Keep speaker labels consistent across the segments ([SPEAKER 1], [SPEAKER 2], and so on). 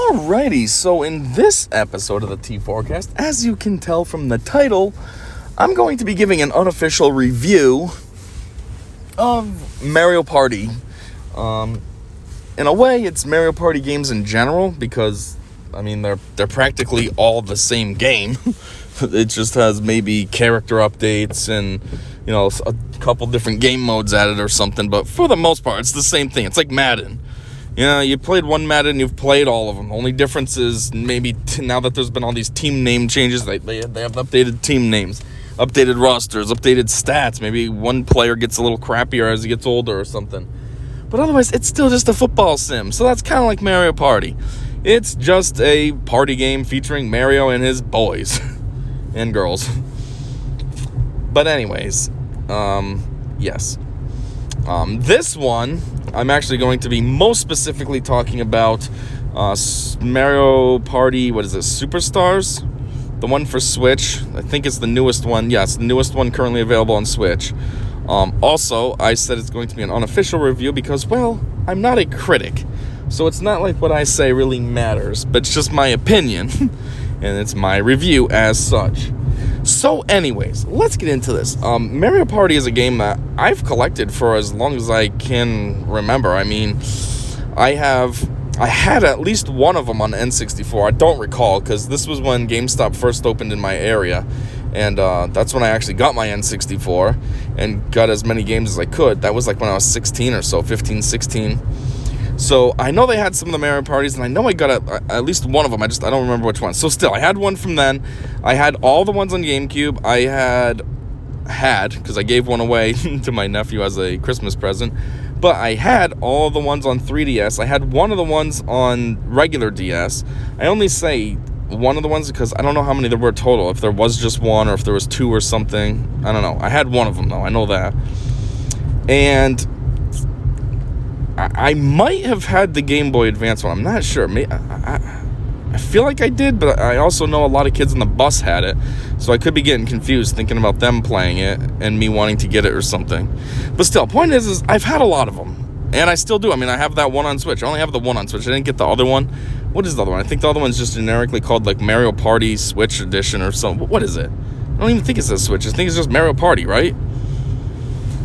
[SPEAKER 1] Alrighty, so in this episode of the T4Cast, as you can tell from the title, I'm going to be giving an unofficial review of Mario Party. In a way, it's Mario Party games in general, because, I mean, they're practically all the same game. It just has maybe character updates and, you know, a couple different game modes added or something, but for the most part, it's the same thing. It's like Madden. You know, you played one Madden, you've played all of them. The only difference is maybe now that there's been all these team name changes, they have updated team names, updated rosters, updated stats. Maybe one player gets a little crappier as he gets older or something. But otherwise, it's still just a football sim. So that's kind of like Mario Party. It's just a party game featuring Mario and his boys and girls. But anyways, yes. This one, I'm actually going to be most specifically talking about Mario Party, what is it, Superstars? The one for Switch. I think it's the newest one. Yes, the newest one currently available on Switch. Also, I said it's going to be an unofficial review because, well, I'm not a critic. So it's not like what I say really matters, but it's just my opinion. And it's my review as such. So anyways, let's get into this. Mario Party is a game that I've collected for as long as I can remember. I mean, I had at least one of them on N64. I don't recall, because this was when GameStop first opened in my area. And that's when I actually got my N64 and got as many games as I could. That was like when I was 16 or so, 15, 16. So I know they had some of the Mario Parties, and I know I got at least one of them. I don't remember which one. So still, I had one from then. I had all the ones on GameCube. I had, because I gave one away to my nephew as a Christmas present. But I had all the ones on 3DS. I had one of the ones on regular DS. I only say one of the ones because I don't know how many there were total. If there was just one or if there was two or something. I don't know. I had one of them, though. I know that. And I might have had the Game Boy Advance one. I'm not sure. I feel like I did, but I also know a lot of kids on the bus had it. So I could be getting confused thinking about them playing it and me wanting to get it or something. But still, point is I've had a lot of them. And I still do. I mean, I have that one on Switch. I only have the one on Switch. I didn't get the other one. What is the other one? I think the other one's just generically called like Mario Party Switch Edition or something. What is it? I don't even think it says Switch. I think it's just Mario Party, right?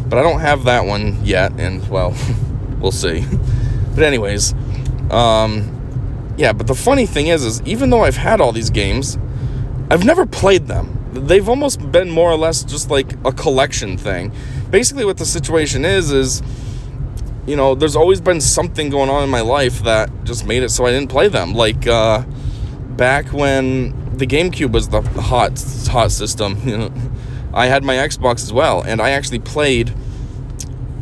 [SPEAKER 1] But I don't have that one yet. And, well... we'll see. But anyways, yeah, but the funny thing is even though I've had all these games, I've never played them. They've almost been more or less just like a collection thing. Basically what the situation is, you know, there's always been something going on in my life that just made it so I didn't play them. Like, back when the GameCube was the hot system, you know, I had my Xbox as well, and I actually played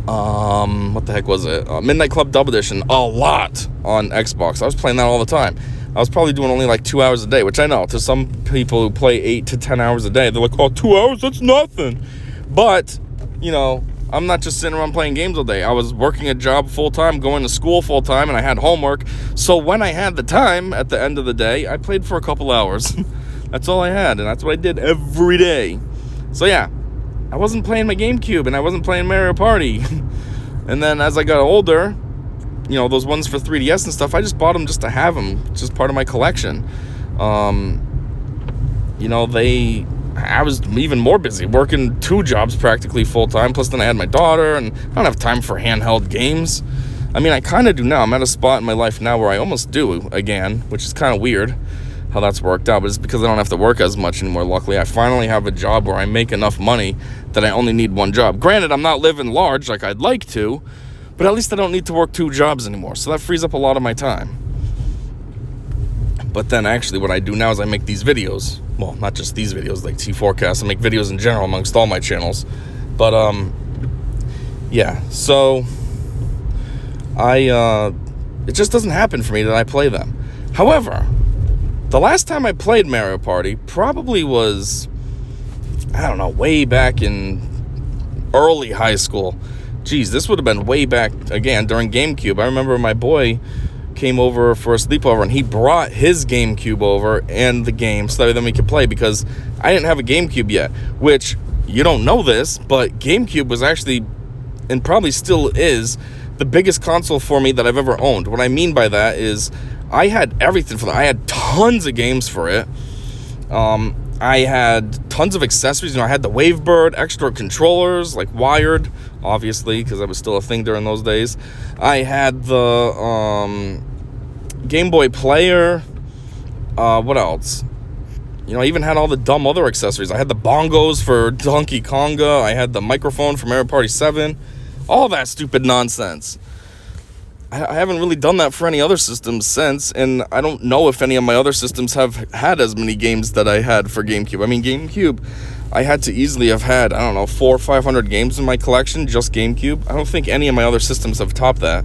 [SPEAKER 1] what the heck was it? Midnight Club Double Edition a lot on Xbox. I was playing that all the time. I was probably doing only like 2 hours a day, which I know to some people who play 8 to 10 hours a day, they're like, oh, 2 hours? That's nothing. But, you know, I'm not just sitting around playing games all day. I was working a job full-time, going to school full-time, and I had homework. So when I had the time at the end of the day, I played for a couple hours. That's all I had, and that's what I did every day. So yeah, I wasn't playing my GameCube, and I wasn't playing Mario Party. And then as I got older, you know, those ones for 3DS and stuff, I just bought them just to have them. It's just part of my collection. You know, I was even more busy, working 2 jobs practically full-time, plus then I had my daughter, and I don't have time for handheld games. I mean, I kind of do now. I'm at a spot in my life now where I almost do again, which is kind of weird how that's worked out, but it's because I don't have to work as much anymore. Luckily, I finally have a job where I make enough money that I only need one job. Granted, I'm not living large like I'd like to, but at least I don't need to work 2 jobs anymore, so that frees up a lot of my time. But then actually what I do now is I make these videos. Well, not just these videos like T4Cast. I make videos in general amongst all my channels. But yeah, so it just doesn't happen for me that I play them. However, the last time I played Mario Party probably was, I don't know, way back in early high school. Geez, this would have been way back, again, during GameCube. I remember my boy came over for a sleepover, and he brought his GameCube over and the game so that then we could play, because I didn't have a GameCube yet, which, you don't know this, but GameCube was actually, and probably still is, the biggest console for me that I've ever owned. What I mean by that is I had everything for that. I had tons of games for it. I had tons of accessories. I had the Wavebird, extra controllers, like wired, obviously, because that was still a thing during those days. I had the Game Boy Player. What else? I even had all the dumb other accessories. I had the bongos for Donkey Konga. I had the microphone for Mario Party 7. All that stupid nonsense. I haven't really done that for any other systems since, and I don't know if any of my other systems have had as many games that I had for GameCube. I mean, GameCube, I had to easily have had, 400 or 500 games in my collection, just GameCube. I don't think any of my other systems have topped that.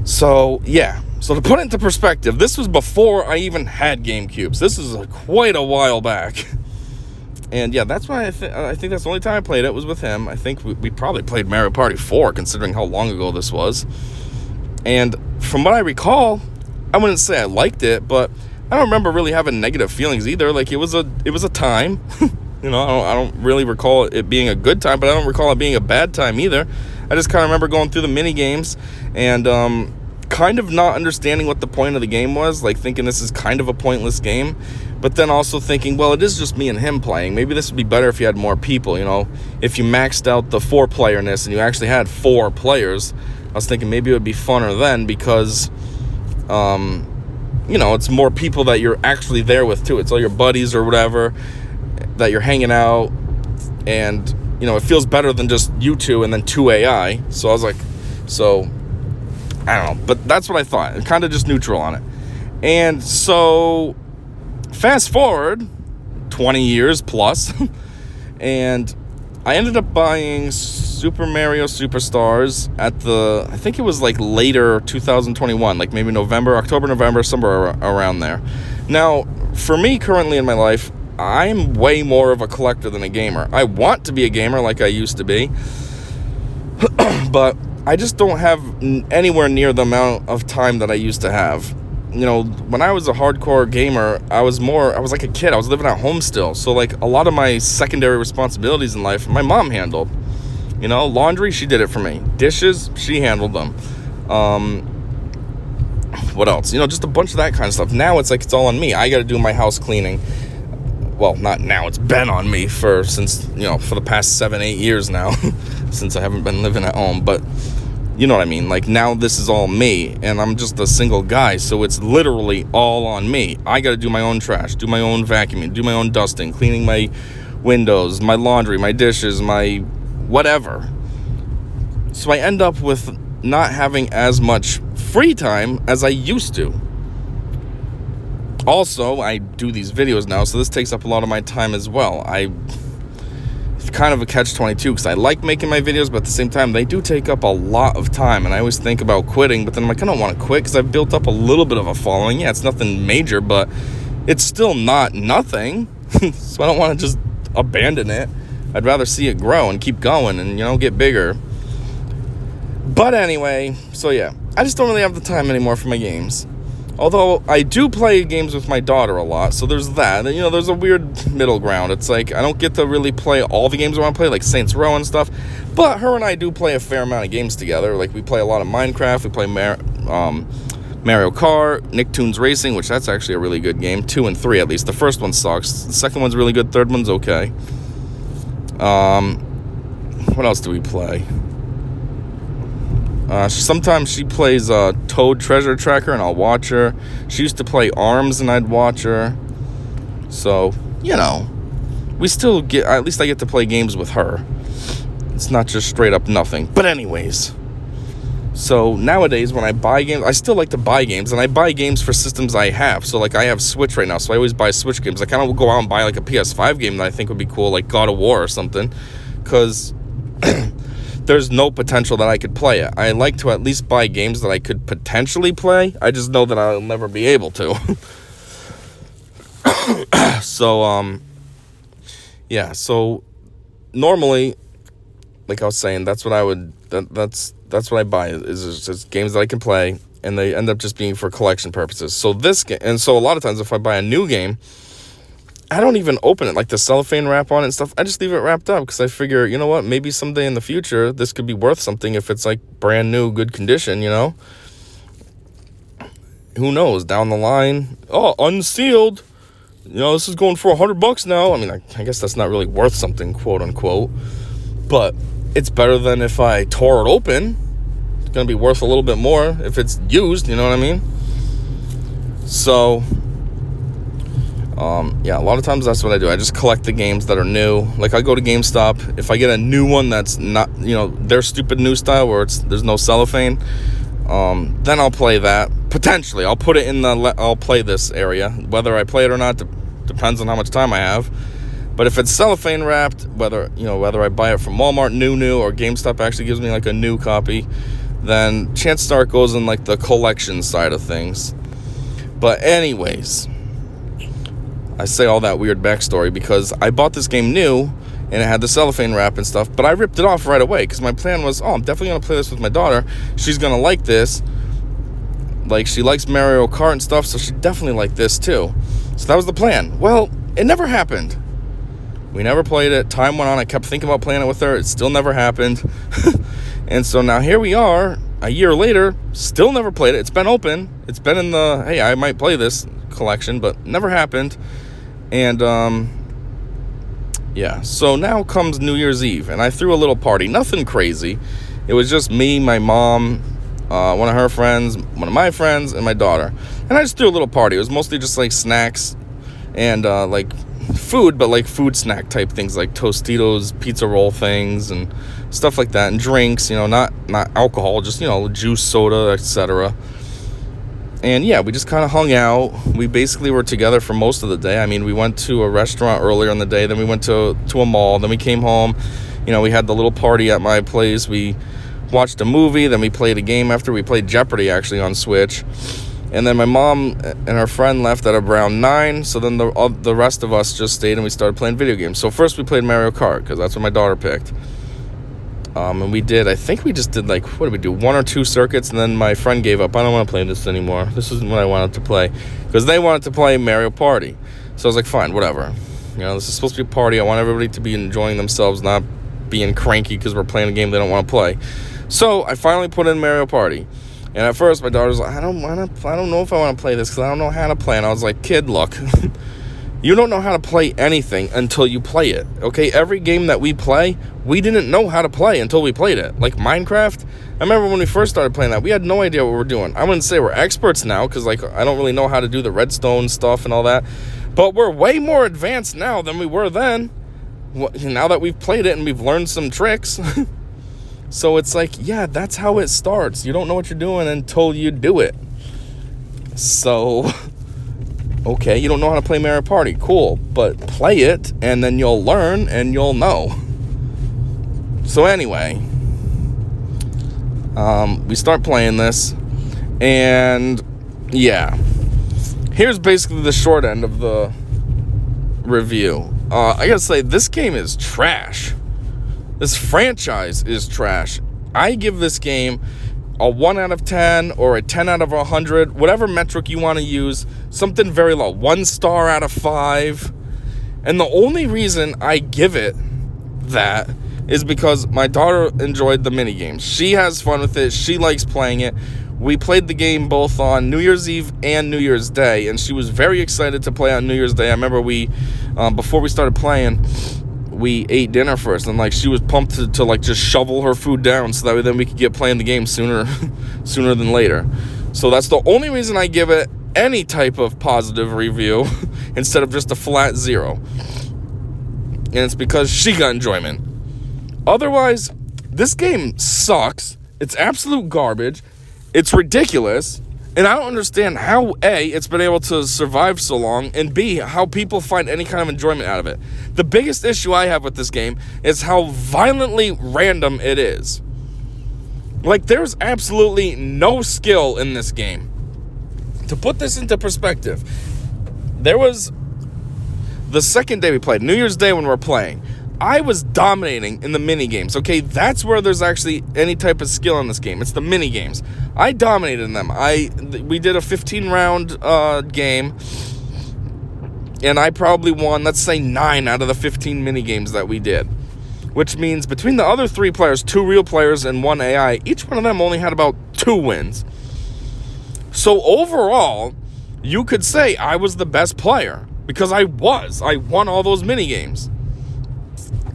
[SPEAKER 1] So, yeah. So to put it into perspective, this was before I even had GameCubes. This is quite a while back. And yeah, that's why I think that's the only time I played it was with him. I think we probably played Mario Party 4, considering how long ago this was. And from what I recall, I wouldn't say I liked it, but I don't remember really having negative feelings either. Like, it was a time. I don't really recall it being a good time, but I don't recall it being a bad time either. I just kind of remember going through the mini games and kind of not understanding what the point of the game was, like thinking this is kind of a pointless game, but then also thinking, well, it is just me and him playing. Maybe this would be better if you had more people, if you maxed out the 4-playerness and you actually had 4 players. I was thinking maybe it would be funner then because, it's more people that you're actually there with too. It's all your buddies or whatever that you're hanging out, and, it feels better than just you two and then 2 AI. So I was like, I don't know, but that's what I thought. Kind of just neutral on it. And so, fast forward 20 years plus, and I ended up buying Super Mario Superstars at I think it was like later 2021, like maybe October, November, somewhere around there. Now, for me currently in my life, I'm way more of a collector than a gamer. I want to be a gamer like I used to be, but I just don't have anywhere near the amount of time that I used to have. When I was a hardcore gamer, I was like a kid. I was living at home still. So, like, a lot of my secondary responsibilities in life, my mom handled. Laundry, she did it for me. Dishes, she handled them. What else? Just a bunch of that kind of stuff. Now it's like it's all on me. I got to do my house cleaning. Well, not now. It's been on me for the past 7-8 years now, since I haven't been living at home. But you know what I mean? Like, now this is all me, and I'm just a single guy, so it's literally all on me. I got to do my own trash, do my own vacuuming, do my own dusting, cleaning my windows, my laundry, my dishes, my whatever. So I end up with not having as much free time as I used to. Also, I do these videos now, so this takes up a lot of my time as well. It's kind of a catch-22 because I like making my videos, but at the same time, they do take up a lot of time, and I always think about quitting, but then I'm like, I don't want to quit because I've built up a little bit of a following. Yeah, it's nothing major, but it's still not nothing, so I don't want to just abandon it. I'd rather see it grow and keep going and, get bigger. But anyway, so yeah, I just don't really have the time anymore for my games. Although I do play games with my daughter a lot, so there's that. There's a weird middle ground. It's like I don't get to really play all the games I want to play, like Saints Row and stuff. But her and I do play a fair amount of games together. Like, we play a lot of Minecraft. We play Mario Kart, Nicktoons Racing, which that's actually a really good game. 2 and 3 at least. The first one sucks. The second one's really good. Third one's okay. What else do we play? Sometimes she plays Toad Treasure Tracker, and I'll watch her. She used to play ARMS, and I'd watch her. So, we still at least I get to play games with her. It's not just straight up nothing. But anyways, so nowadays when I buy games, I still like to buy games, and I buy games for systems I have. So, like, I have Switch right now, so I always buy Switch games. I kind of will go out and buy, like, a PS5 game that I think would be cool, like God of War or something, because there's no potential that I could play it. I like to at least buy games that I could potentially play. I just know that I'll never be able to. So, yeah, so normally, like I was saying, that's what I would, that's what I buy, is just games that I can play, and they end up just being for collection purposes. So this game, and so a lot of times if I buy a new game, I don't even open it, like the cellophane wrap on it and stuff. I just leave it wrapped up because I figure, you know what, maybe someday in the future, this could be worth something if it's like brand new, good condition, who knows, down the line, unsealed, this is going for $100 now. I mean, I guess that's not really worth something, quote unquote, but it's better than if I tore it open. It's going to be worth a little bit more if it's used, you know what I mean? So, a lot of times that's what I do. I just collect the games that are new. Like, I go to GameStop. If I get a new one that's not, their stupid new style where there's no cellophane, then I'll play that. Potentially, I'll put it in I'll play this area. Whether I play it or not depends on how much time I have. But if it's cellophane wrapped, whether I buy it from Walmart new, or GameStop actually gives me like a new copy, then chances are it goes in like the collection side of things. But anyways, I say all that weird backstory because I bought this game new and it had the cellophane wrap and stuff, but I ripped it off right away because my plan was, I'm definitely going to play this with my daughter. She's going to like this. Like, she likes Mario Kart and stuff, so she definitely liked this too. So that was the plan. Well, it never happened. We never played it. Time went on. I kept thinking about playing it with her. It still never happened. And so now here we are, a year later, still never played it. It's been open. It's been in the, hey, I might play this collection, but never happened. And, so now comes New Year's Eve, and I threw a little party. Nothing crazy. It was just me, my mom, one of her friends, one of my friends, and my daughter. And I just threw a little party. It was mostly just, like, snacks and, like, food, but, like, food snack type things, like Tostitos, pizza roll things, and stuff like that, and drinks, not alcohol, just, juice, soda, etc. And we just kind of hung out. We basically were together for most of the day. I mean, we went to a restaurant earlier in the day, then we went to a mall, then we came home. We had the little party at my place. We watched a movie, then we played a game after. We played Jeopardy, actually, on Switch. And then my mom and her friend left at around 9, so then the rest of us just stayed and we started playing video games. So first we played Mario Kart, because that's what my daughter picked. And I think we just did, like, what did we do, 1 or 2 circuits, and then my friend gave up. I don't want to play this anymore. This isn't what I wanted to play. Because they wanted to play Mario Party. So I was like, fine, whatever. This is supposed to be a party. I want everybody to be enjoying themselves, not being cranky because we're playing a game they don't want to play. So I finally put in Mario Party. And at first, my daughter was like, I don't know if I want to play this because I don't know how to play. And I was like, kid, look, you don't know how to play anything until you play it, okay? Every game that we play, we didn't know how to play until we played it. Like Minecraft, I remember when we first started playing that, we had no idea what we were doing. I wouldn't say we're experts now because, like, I don't really know how to do the redstone stuff and all that. But we're way more advanced now than we were then, now that we've played it and we've learned some tricks. So it's like, that's how it starts. You don't know what you're doing until you do it. So, okay, you don't know how to play Mario Party. Cool. But play it, and then you'll learn, and you'll know. So anyway, we start playing this, and, here's basically the short end of the review. I gotta say, this game is trash. This franchise is trash. I give this game a 1 out of 10 or a 10 out of 100, whatever metric you want to use, something very low, 1 star out of 5. And the only reason I give it that is because my daughter enjoyed the minigames. She has fun with it. She likes playing it. We played the game both on New Year's Eve and New Year's Day, and she was very excited to play on New Year's Day. I remember before we started playing, we ate dinner first, and, like, she was pumped to like, just shovel her food down so that way then we could get playing the game sooner than later. So that's the only reason I give it any type of positive review instead of just a flat 0. And it's because she got enjoyment. Otherwise, this game sucks. It's absolute garbage. It's ridiculous. And I don't understand how, A, it's been able to survive so long, and B, how people find any kind of enjoyment out of it. The biggest issue I have with this game is how violently random it is. Like, there's absolutely no skill in this game. To put this into perspective, there was the second day we played, New Year's Day when we were playing, I was dominating in the mini-games, okay? That's where there's actually any type of skill in this game. It's the mini-games. I dominated in them. We did a 15-round game, and I probably won, let's say, 9 out of the 15 mini-games that we did. Which means between the other 3 players, 2 real players and 1 AI, each one of them only had about 2 wins. So overall, you could say I was the best player, because I was. I won all those mini games.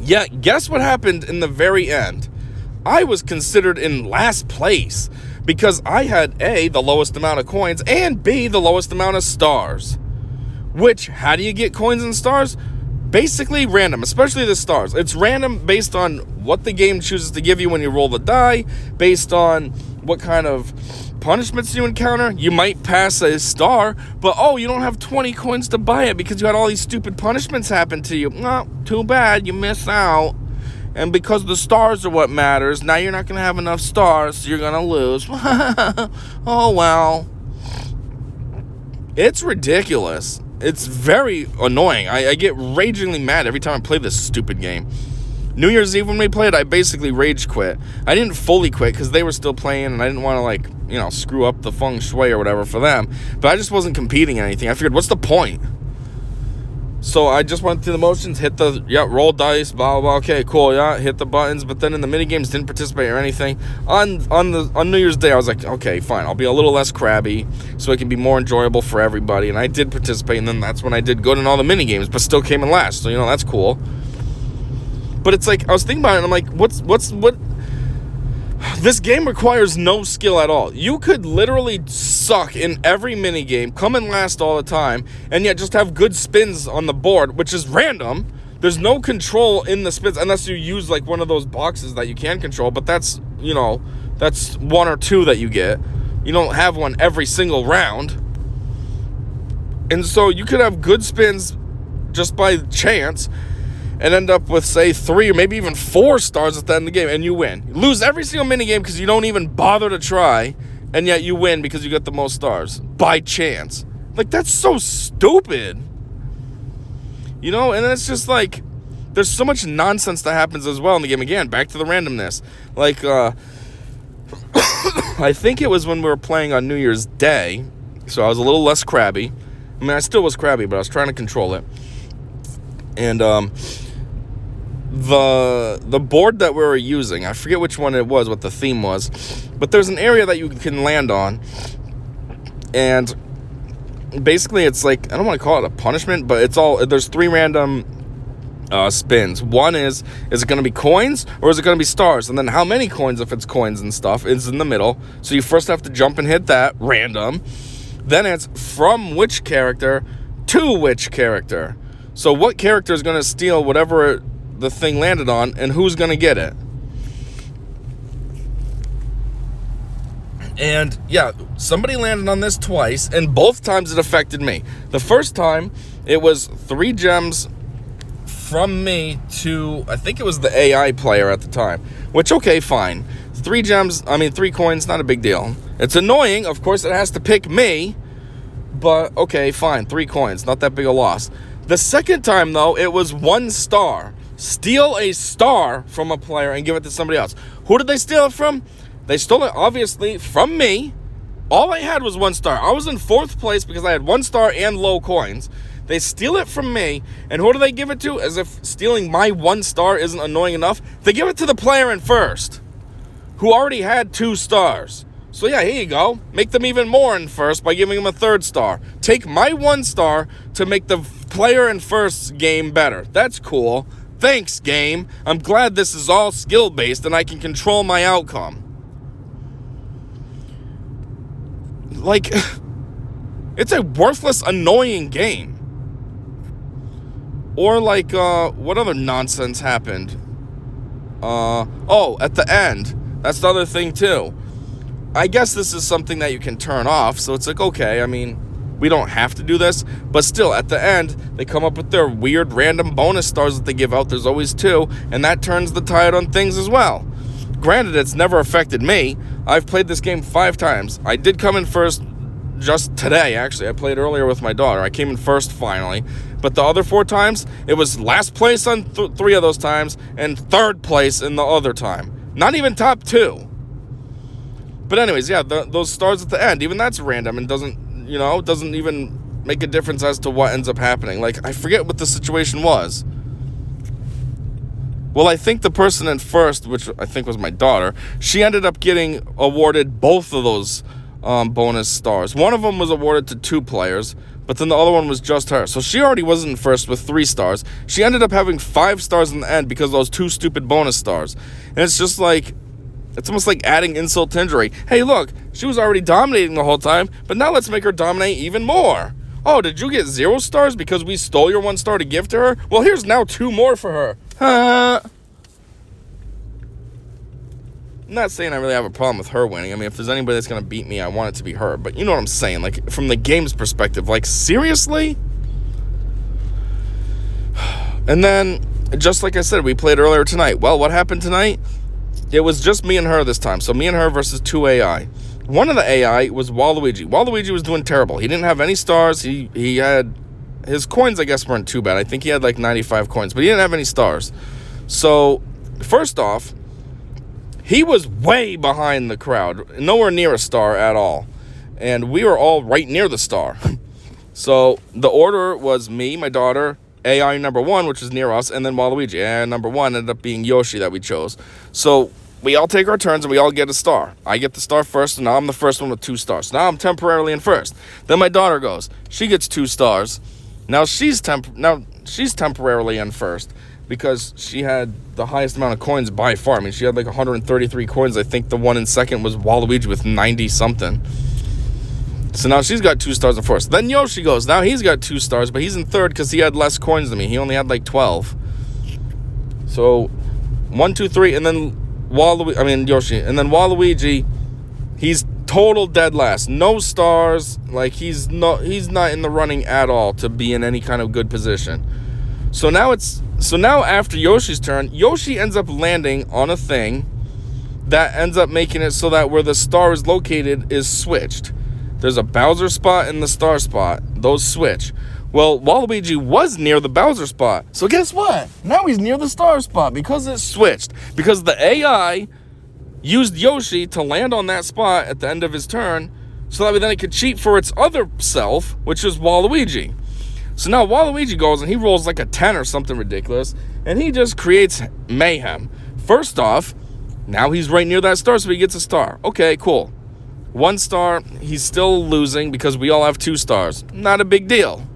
[SPEAKER 1] Yet, guess what happened in the very end? I was considered in last place because I had A, the lowest amount of coins, and B, the lowest amount of stars. Which, how do you get coins and stars? Basically random, especially the stars. It's random based on what the game chooses to give you when you roll the die, based on what kind of punishments you encounter. You might pass a star, but you don't have 20 coins to buy it because you had all these stupid punishments happen to you. No, too bad, you miss out. And because the stars are what matters, now you're not going to have enough stars, so you're going to lose. Oh, well. It's ridiculous. It's very annoying. I get ragingly mad every time I play this stupid game. New Year's Eve when we played, I basically rage quit. I didn't fully quit because they were still playing and I didn't want to screw up the feng shui or whatever for them. But I just wasn't competing in anything. I figured, what's the point? So I just went through the motions, hit roll dice, blah, blah, okay, cool, hit the buttons. But then in the mini games, didn't participate or anything. On New Year's Day, I was like, okay, fine, I'll be a little less crabby so it can be more enjoyable for everybody. And I did participate, and then that's when I did good in all the mini games, but still came in last. So, that's cool. But it's like, I was thinking about it, and I'm like, what? This game requires no skill at all. You could literally suck in every minigame, come in last all the time, and yet just have good spins on the board, which is random. There's no control in the spins, unless you use, one of those boxes that you can control, but that's, that's one or two that you get. You don't have one every single round. And so you could have good spins just by chance, and end up with, say, 3 or maybe even 4 stars at the end of the game, and you win. You lose every single minigame because you don't even bother to try, and yet you win because you get the most stars. By chance. That's so stupid. And it's just there's so much nonsense that happens as well in the game. Again, back to the randomness. I think it was when we were playing on New Year's Day, so I was a little less crabby. I mean, I still was crabby, but I was trying to control it. And, the board that we were using, I forget which one it was, what the theme was, but there's an area that you can land on, and basically it's I don't want to call it a punishment, but there's 3 random spins. One is it going to be coins, or is it going to be stars? And then how many coins, if it's coins and stuff, is in the middle, so you first have to jump and hit that, random. Then it's from which character to which character. So what character is going to steal whatever the thing landed on, and who's going to get it? And somebody landed on this twice, and both times it affected me. The first time, it was 3 gems from me to, I think it was the AI player at the time, which, okay, fine. 3 coins, not a big deal. It's annoying, of course it has to pick me, but okay, fine, 3 coins, not that big a loss. The second time, though, it was 1 star. Steal a star from a player and give it to somebody else. Who did they steal it from? They stole it, obviously, from me. All I had was 1 star. I was in 4th place because I had 1 star and low coins. They steal it from me, and who do they give it to? As if stealing my 1 star isn't annoying enough. They give it to the player in first, who already had 2 stars. So here you go. Make them even more in first by giving them a 3rd star. Take my 1 star to make the player in first game better. That's cool. Thanks, game. I'm glad this is all skill-based and I can control my outcome. It's a worthless, annoying game. Or what other nonsense happened? At the end. That's the other thing, too. I guess this is something that you can turn off, so it's okay, I mean, we don't have to do this, but still, at the end, they come up with their weird random bonus stars that they give out. There's always 2, and that turns the tide on things as well. Granted, it's never affected me. I've played this game 5 times. I did come in first just today, actually. I played earlier with my daughter. I came in first finally, but the other 4 times, it was last place on 3 of those times, and 3rd place in the other time. Not even top 2. But anyways, those stars at the end, even that's random and doesn't even make a difference as to what ends up happening. I forget what the situation was. Well, I think the person in first, which I think was my daughter, she ended up getting awarded both of those bonus stars. One of them was awarded to 2 players, but then the other one was just her. So she already wasn't first with 3 stars. She ended up having 5 stars in the end because of those 2 stupid bonus stars. And it's just like, it's almost like adding insult to injury. Hey, look, she was already dominating the whole time, but now let's make her dominate even more. Oh, did you get 0 stars because we stole your 1 star to give to her? Well, here's now 2 more for her. I'm not saying I really have a problem with her winning. I mean, if there's anybody that's going to beat me, I want it to be her. But you know what I'm saying? Like, from the game's perspective, like, seriously? And then, just like I said, we played earlier tonight. Well, what happened tonight? It was just me and her this time. So me and her versus 2 AI. One of the AI was Waluigi. Waluigi was doing terrible. He didn't have any stars. He had... His coins, I guess, weren't too bad. I think he had like 95 coins, but he didn't have any stars. So, first off, he was way behind the crowd, nowhere near a star at all. And we were all right near the star. So the order was me, my daughter, AI number 1, which is near us, and then Waluigi. AI number 1 ended up being Yoshi that we chose. So we all take our turns and we all get a star. I get the star first, and now I'm the first one with 2 stars. Now I'm temporarily in first. Then my daughter goes. She gets 2 stars. Now she's temporarily in first, because she had the highest amount of coins by far. I mean, she had like 133 coins. I think the one in second was Waluigi with 90-something. So now she's got 2 stars in first. Then Yoshi goes. Now he's got 2 stars, but he's in third because he had less coins than me. He only had like 12. So 1, 2, 3, and then Yoshi. And then Waluigi, he's total dead last. No stars. Like, he's not in the running at all to be in any kind of good position. So now after Yoshi's turn, Yoshi ends up landing on a thing that ends up making it so that where the star is located is switched. There's a Bowser spot and the star spot. Those switch. Well, Waluigi was near the Bowser spot. So guess what? Now he's near the star spot because it switched. Because the AI used Yoshi to land on that spot at the end of his turn so that then it could cheat for its other self, which is Waluigi. So now Waluigi goes and he rolls like a 10 or something ridiculous, and he just creates mayhem. First off, now he's right near that star, so he gets a star. Okay, cool. 1 star, he's still losing because we all have 2 stars. Not a big deal.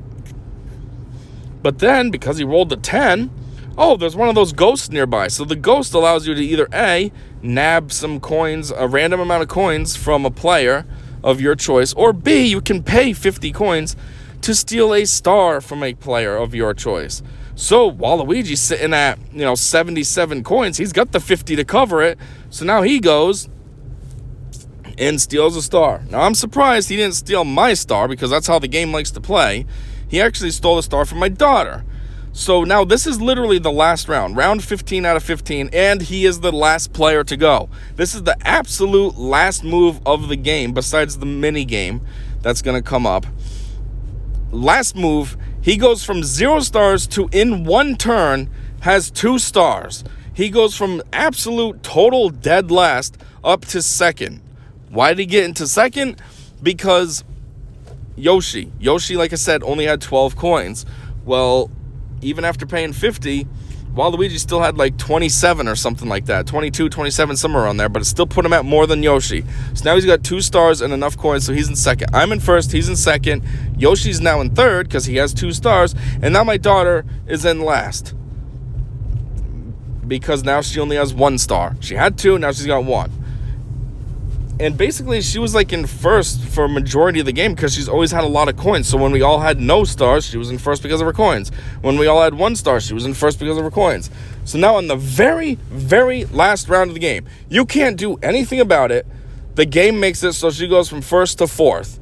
[SPEAKER 1] But then, because he rolled the 10, oh, there's one of those ghosts nearby. So the ghost allows you to either A, nab some coins, a random amount of coins from a player of your choice, or B, you can pay 50 coins to steal a star from a player of your choice. So Waluigi's sitting at, 77 coins. He's got the 50 to cover it. So now he goes and steals a star. Now I'm surprised he didn't steal my star, because that's how the game likes to play. He actually stole a star from my daughter. So now this is literally the last round. Round 15 out of 15, and he is the last player to go. This is the absolute last move of the game, besides the mini game that's going to come up. Last move, he goes from 0 stars to, in 1 turn, has 2 stars. He goes from absolute total dead last up to second. Why did he get into second? Because Yoshi, like I said, only had 12 coins. Well, even after paying 50, Waluigi still had like 27 or something like that. 22, 27, somewhere around there. But it still put him at more than Yoshi. So now he's got 2 stars and enough coins, so he's in second. I'm in first, he's in second. Yoshi's now in third because he has 2 stars. And now my daughter is in last, because now she only has 1 star. She had 2, now she's got 1. And basically, she was like in first for a majority of the game because she's always had a lot of coins. So when we all had no stars, she was in first because of her coins. When we all had 1 star, she was in first because of her coins. So now in the very, very last round of the game, you can't do anything about it. The game makes it so she goes from first to fourth.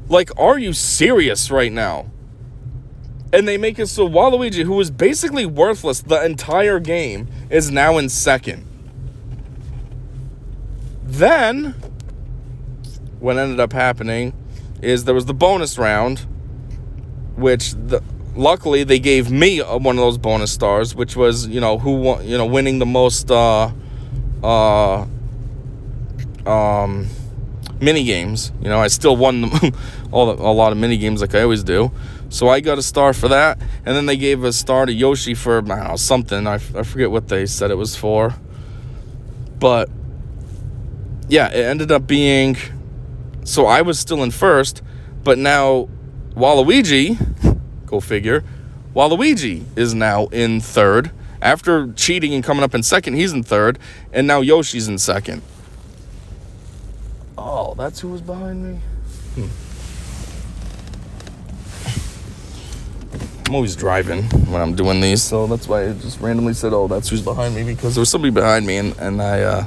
[SPEAKER 1] Like, are you serious right now? And they make it so Waluigi, who was basically worthless the entire game, is now in second. Then what ended up happening is there was the bonus round, which luckily they gave me one of those bonus stars, which was, who won, winning the most mini games. I still won them a lot of mini games like I always do. So I got a star for that, and then they gave a star to Yoshi for, I don't know, something. I forget what they said it was for. But yeah, it ended up being So I was still in first, but now Waluigi, go figure, Waluigi is now in third. After cheating and coming up in second, he's in third, and now Yoshi's in second. Oh, that's who was behind me? I'm always driving when I'm doing these, so that's why I just randomly said, oh, that's who's behind me, because there was somebody behind me, and I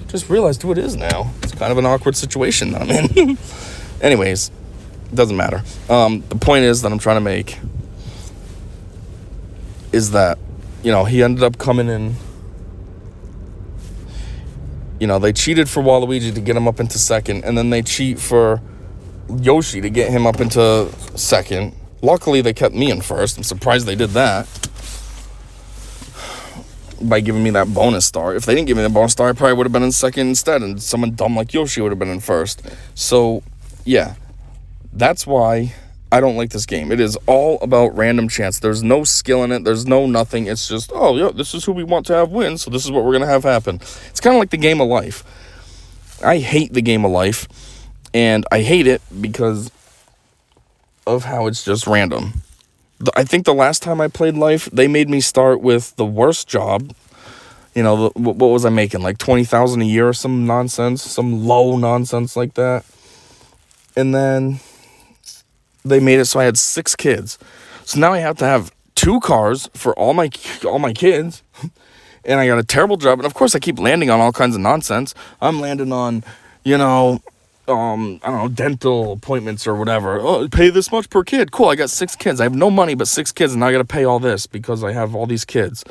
[SPEAKER 1] just realized who it is now. It's kind of an awkward situation that I'm in. Anyways, doesn't matter. The point is that I'm trying to make is that, he ended up coming in. They cheated for Waluigi to get him up into second, and then they cheat for Yoshi to get him up into second. Luckily, they kept me in first. I'm surprised they did that by giving me that bonus star. If they didn't give me the bonus star, I probably would have been in second instead, and someone dumb like Yoshi would have been in first. So, yeah, that's why I don't like this game. It is all about random chance. There's no skill in it. There's no nothing. It's just, oh, yeah, this is who we want to have win, so this is what we're going to have happen. It's kind of like the game of life. I hate the game of life, and I hate it because of how it's just random. I think the last time I played Life, they made me start with the worst job. What was I making? Like $20,000 a year or some nonsense, some low nonsense like that. And then they made it so I had 6 kids. So now I have to have 2 cars for all my kids. And I got a terrible job. And of course I keep landing on all kinds of nonsense. I'm landing on, I don't know, dental appointments or whatever. Oh, pay this much per kid. Cool, I got 6 kids. I have no money but 6 kids, and now I got to pay all this because I have all these kids.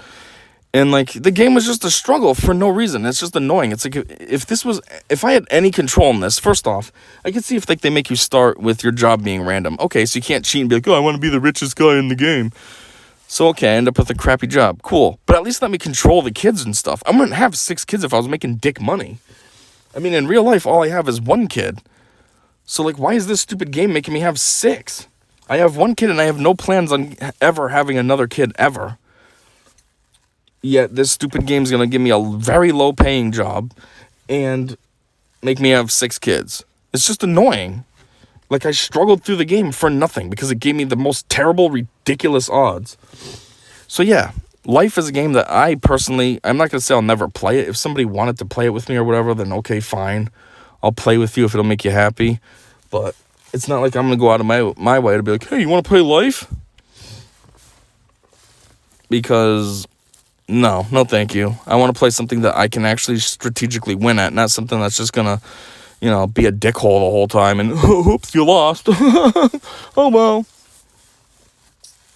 [SPEAKER 1] And, the game was just a struggle for no reason. It's just annoying. It's like, if I had any control in this, first off, I could see if, they make you start with your job being random. Okay, so you can't cheat and be like, oh, I want to be the richest guy in the game. So, okay, I end up with a crappy job. Cool. But at least let me control the kids and stuff. I wouldn't have 6 kids if I was making dick money. I mean, in real life, all I have is 1 kid. So, why is this stupid game making me have 6? I have 1 kid, and I have no plans on ever having another kid, ever. Yet, this stupid game's going to give me a very low-paying job and make me have 6 kids. It's just annoying. I struggled through the game for nothing because it gave me the most terrible, ridiculous odds. So, yeah. Life is a game that I'm not going to say I'll never play it. If somebody wanted to play it with me or whatever, then okay, fine. I'll play with you if it'll make you happy. But it's not like I'm going to go out of my way to be like, hey, you want to play Life? Because, no thank you. I want to play something that I can actually strategically win at, not something that's just going to, be a dickhole the whole time and, oops, you lost. Oh, well.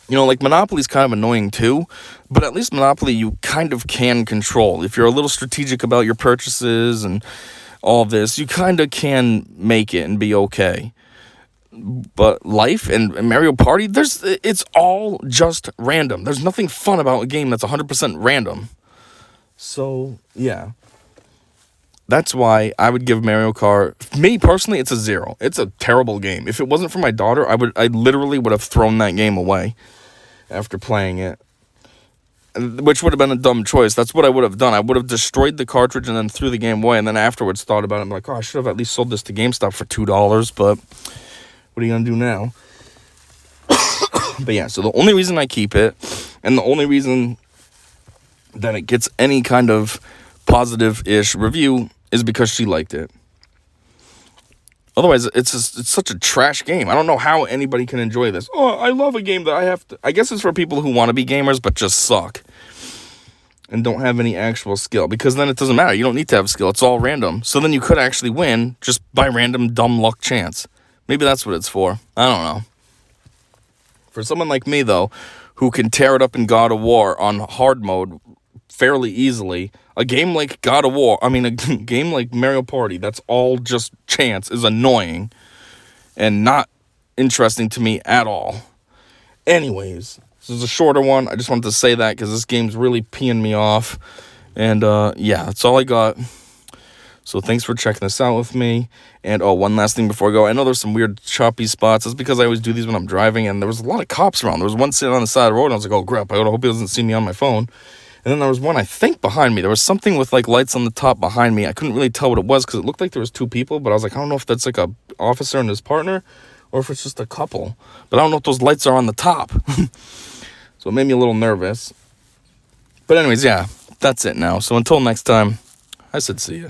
[SPEAKER 1] Monopoly's kind of annoying too, but at least Monopoly you kind of can control. If you're a little strategic about your purchases and all this, you kind of can make it and be okay. But Life and Mario Party, it's all just random. There's nothing fun about a game that's 100% random. So, yeah. That's why I would give Mario Kart, me personally, it's a 0. It's a terrible game. If it wasn't for my daughter, I literally would have thrown that game away after playing it, which would have been a dumb choice. That's what I would have done. I would have destroyed the cartridge and then threw the game away, and then afterwards thought about it. I'm like, oh, I should have at least sold this to GameStop for $2, but what are you going to do now? But yeah, so the only reason I keep it, and the only reason that it gets any kind of positive-ish review is because she liked it. Otherwise, it's such a trash game. I don't know how anybody can enjoy this. Oh, I love a game that I guess it's for people who want to be gamers but just suck and don't have any actual skill, because then it doesn't matter. You don't need to have skill. It's all random. So then you could actually win just by random dumb luck chance. Maybe that's what it's for. I don't know. For someone like me, though, who can tear it up in God of War on hard mode fairly easily, a game like a game like Mario Party, that's all just chance, is annoying and not interesting to me at all. Anyways, this is a shorter one. I just wanted to say that because this game's really peeing me off. And, yeah, that's all I got. So thanks for checking this out with me. And, one last thing before I go. I know there's some weird choppy spots. That's because I always do these when I'm driving, and there was a lot of cops around. There was one sitting on the side of the road, and I was like, oh, crap, I hope he doesn't see me on my phone. And then there was one, I think, behind me. There was something with, like, lights on the top behind me. I couldn't really tell what it was because it looked like there was 2 people, but I was like, I don't know if that's, like, a officer and his partner or if it's just a couple. But I don't know if those lights are on the top. So it made me a little nervous. But anyways, yeah, that's it now. So until next time, I said see ya.